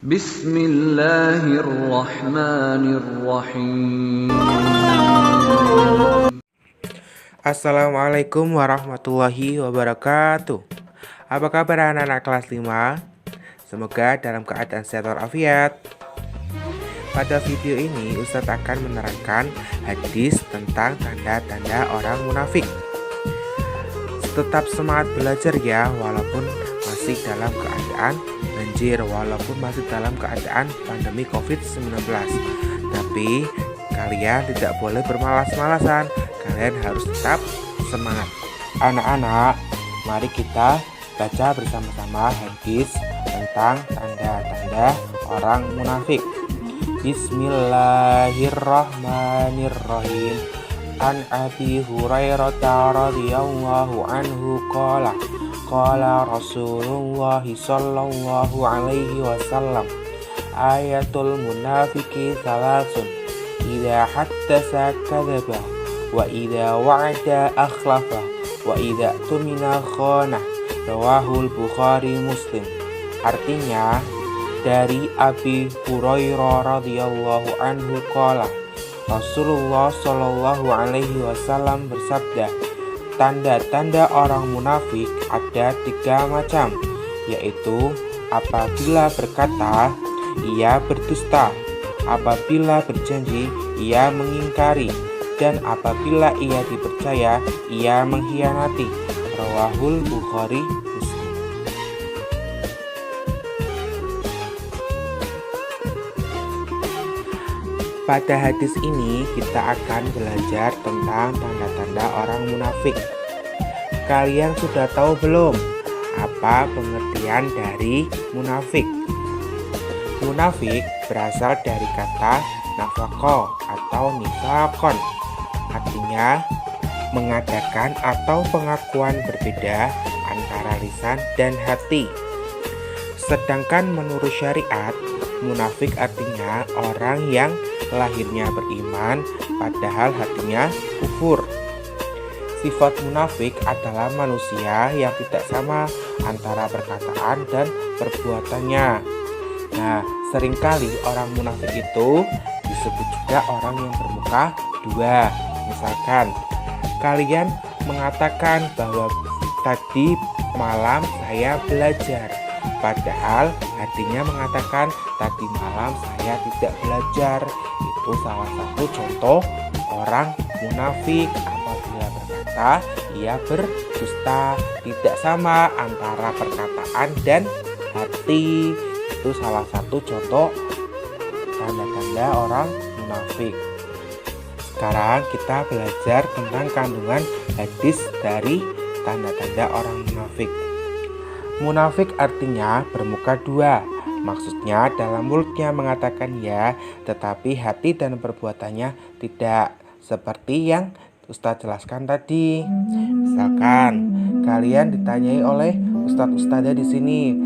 Bismillahirrahmanirrahim. Assalamualaikum warahmatullahi wabarakatuh. Apa kabar anak-anak kelas 5? Semoga dalam keadaan sehat walafiat. Pada video ini Ustadz akan menerangkan hadis tentang tanda-tanda orang munafik. Tetap semangat belajar ya, walaupun masih dalam keadaan banjir, walaupun masih dalam keadaan pandemi COVID-19. Tapi kalian tidak boleh bermalas-malasan, kalian harus tetap semangat. Anak-anak, mari kita baca bersama-sama hadis tentang tanda-tanda orang munafik. Bismillahirrahmanirrahim. An Abi Hurairah radhiyallahu anhu qala Rasulullah sallallahu alaihi wasallam, ayatul munafiqi salasun, idza haddasa kadzaba, wa idza wa'ada akhlafa, wa idza tumina khana. Rawahul Bukhari Muslim. Artinya, dari Abi Hurairah radhiyallahu anhu qala, Rasulullah Shallallahu alaihi wasallam bersabda, tanda-tanda orang munafik ada 3 macam, yaitu apabila berkata, ia berdusta, apabila berjanji, ia mengingkari, dan apabila ia dipercaya, ia mengkhianati. Rawahul Bukhari Muslim. Pada hadis ini kita akan belajar tentang tanda-tanda orang munafik. Kalian sudah tahu belum apa pengertian dari munafik? Munafik berasal dari kata nafaqah atau nifaqon, artinya mengadakan atau pengakuan berbeda antara lisan dan hati. Sedangkan menurut syariat, munafik artinya orang yang lahirnya beriman padahal hatinya kufur. Sifat munafik adalah manusia yang tidak sama antara perkataan dan perbuatannya. Nah, seringkali orang munafik itu disebut juga orang yang bermuka 2. Misalkan, kalian mengatakan bahwa tadi malam saya belajar, padahal hatinya mengatakan tadi malam saya tidak belajar. Itu salah satu contoh orang munafik. Apabila berkata, ia berdusta. Tidak sama antara perkataan dan hati. Itu salah satu contoh tanda-tanda orang munafik. Sekarang kita belajar tentang kandungan hadis dari tanda-tanda orang munafik. Munafik artinya bermuka 2. Maksudnya dalam mulutnya mengatakan ya, tetapi hati dan perbuatannya tidak, seperti yang Ustadz jelaskan tadi. Misalkan kalian ditanyai oleh Ustadz-Ustadzah di sini,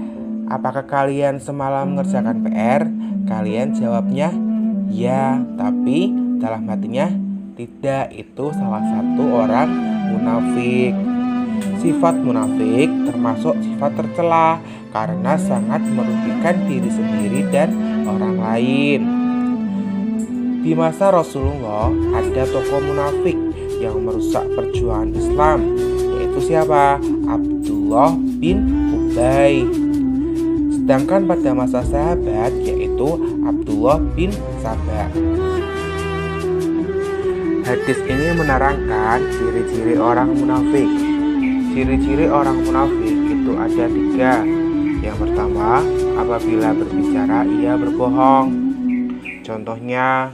apakah kalian semalam mengerjakan PR? Kalian jawabnya ya, tapi dalam hatinya tidak. Itu salah satu orang munafik. Sifat munafik termasuk sifat tercela karena sangat merugikan diri sendiri dan orang lain. Di masa Rasulullah ada tokoh munafik yang merusak perjuangan Islam, yaitu siapa? Abdullah bin Ubay. Sedangkan pada masa sahabat yaitu Abdullah bin Sabah. Hadis ini menerangkan ciri-ciri orang munafik. Ciri-ciri orang munafik itu ada 3. Yang pertama, apabila berbicara ia berbohong. Contohnya,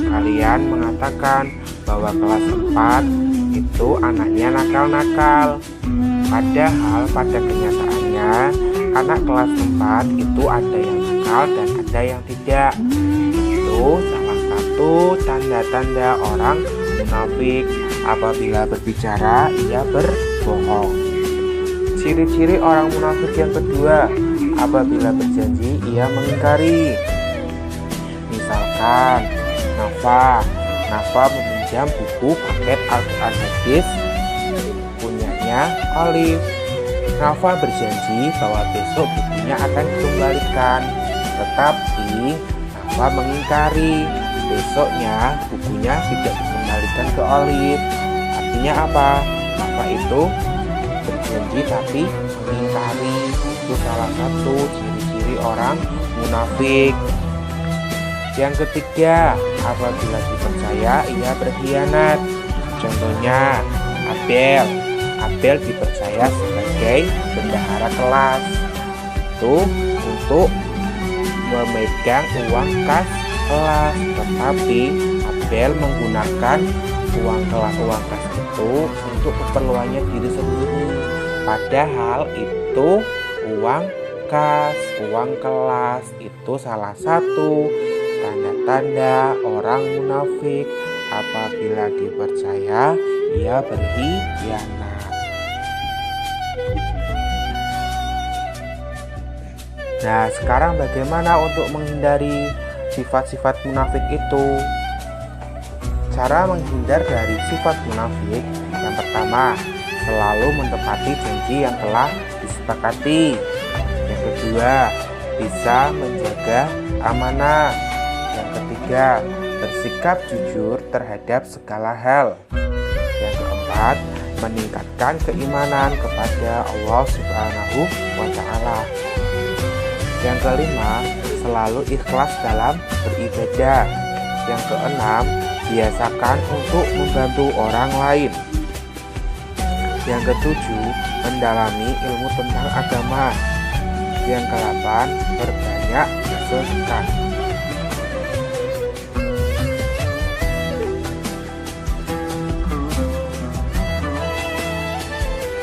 kalian mengatakan bahwa kelas 4 itu anaknya nakal-nakal, padahal pada kenyataannya anak kelas 4 itu ada yang nakal dan ada yang tidak. Itu salah satu tanda-tanda orang munafik. Apabila berbicara ia berbohong. Ciri-ciri orang munafik yang kedua, apabila berjanji ia mengingkari. Misalkan Nafa meminjam buku paket Al-Quran hadis punyanya Alif. Nafa berjanji bahwa besok bukunya akan dikembalikan, tetapi Nafa mengingkari. Besoknya bukunya tidak dikembalikan ke Olive. Artinya apa? Nafa itu berjanji tapi mengingkari. Itu salah satu ciri-ciri orang munafik. Yang ketiga, apabila dipercaya ia berkhianat. Contohnya Abel. Abel dipercaya sebagai bendahara kelas itu untuk memegang uang kas kelas, tetapi Abel menggunakan uang kas itu untuk keperluannya diri sendiri, padahal itu uang kas, uang kelas. Itu salah satu tanda-tanda orang munafik. Apabila dipercaya ia berkhianat. Nah, sekarang bagaimana untuk menghindari sifat-sifat munafik itu? Cara menghindar dari sifat munafik, yang pertama, selalu menepati janji yang telah disepakati. Yang kedua, bisa menjaga amanah. Yang ketiga, bersikap jujur terhadap segala hal. Yang keempat, meningkatkan keimanan kepada Allah Subhanahu wa Ta'ala. Yang kelima, selalu ikhlas dalam beribadah. Yang keenam, biasakan untuk membantu orang lain. Yang ketujuh, mendalami ilmu tentang agama. Yang kedelapan, berbanyak bersedekah.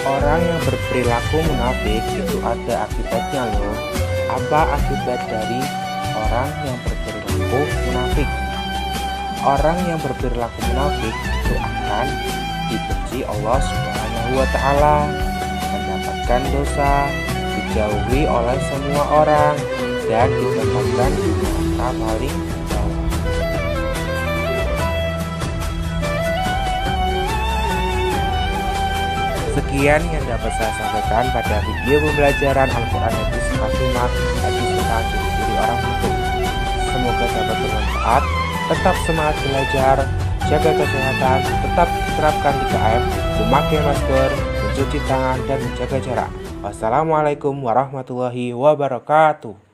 Orang yang berperilaku munafik itu ada akibatnya loh. Apa akibat dari orang yang berperilaku munafik? Orang yang berperilaku munafik itu akan dibenci Allah Subhanahu wa Ta'ala, mendapatkan dosa, dijauhi oleh semua orang, dan ditempatkan di neraka paling bawah. Sekian yang dapat saya sampaikan pada video pembelajaran Al-Quran hadis 45 hadis tentang ciri-ciri orang munafik. Semoga dapat bermanfaat. Tetap semangat belajar, jaga kesehatan, tetap terapkan 3M, memakai masker, mencuci tangan, dan menjaga jarak. Wassalamualaikum warahmatullahi wabarakatuh.